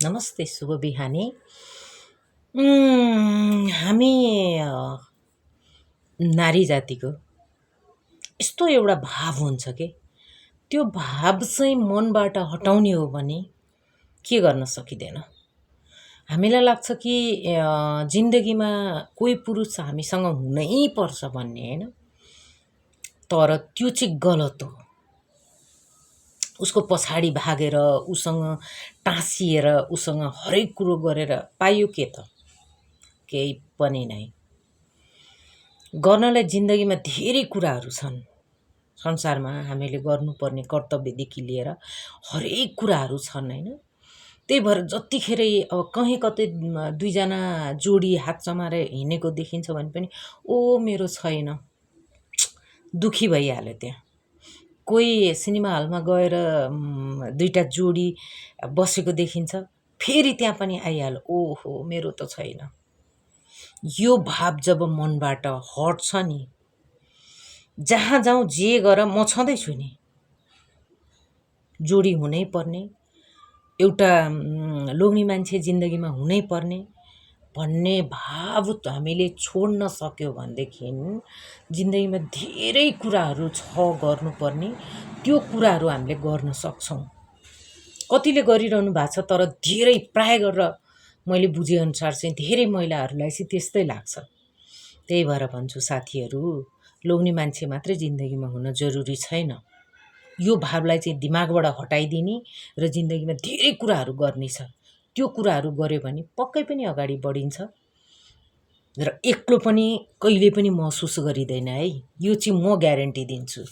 नमस्ते, शुभ बिहानी। हामी नारी जातिको यस्तो एउटा भाव हुन्छ के त्यो भाव चाहिँ मनबाट हटाउने हो भने के गर्न सकिँदैन। हामीलाई लाग्छ कि जिन्दगीमा कोही पुरुष हामीसँग हुनै पर्छ भन्ने होइन, तर त्यो चाहिँ गलत हो। उसको पछाडि भागेर उसँग टाँसिएर उसँग हरेक कुरो गरेर पाइयो के त? केही पनि नै। गर्नलाई जिन्दगीमा धेरै कुराहरू छन्। संसारमा हामीले गर्नुपर्ने कर्तव्यदेखि लिएर हरेक कुराहरू छन् होइन। त्यही भएर जतिखेर अब कहीँ कतै दुईजना जोडी हात समाएर हिँडेको देखिन्छ भने पनि ओ मेरो छैन, दुखी भइहाल्यो त्यहाँ। कोही सिनेमा हलमा गएर दुईटा जोडी बसेको देखिन्छ, फेरि त्यहाँ पनि आइहाल्यो, ओहो मेरो त छैन। यो भाव जब मनबाट हट्छ नि, जहाँ जाउँ जे गर म छँदैछु नि, जोडी हुनै पर्ने, एउटा लोग्ने मान्छे जिन्दगीमा हुनै पर्ने भन्ने भाव हामीले छोड्न सक्यो भनेदेखि जिन्दगीमा धेरै कुराहरू छ गर्नुपर्ने, त्यो कुराहरू हामीले गर्न सक्छौँ। कतिले गरिरहनु भएको छ, तर धेरै प्राय गरेर मैले बुझेअनुसार चाहिँ धेरै महिलाहरूलाई चाहिँ त्यस्तै लाग्छ। त्यही भएर भन्छु साथीहरू, लोग्ने मान्छे मात्रै जिन्दगीमा हुन जरुरी छैन। यो भावलाई चाहिँ दिमागबाट हटाइदिने र जिन्दगीमा धेरै कुराहरू गर्ने छ। त्यो कुराहरू गर्यो भने पक्कै पनि अगाडि बढिन्छ र एक्लो पनि कहिले पनि महसुस गरिँदैन है। यो चाहिँ म ग्यारेन्टी दिन्छु।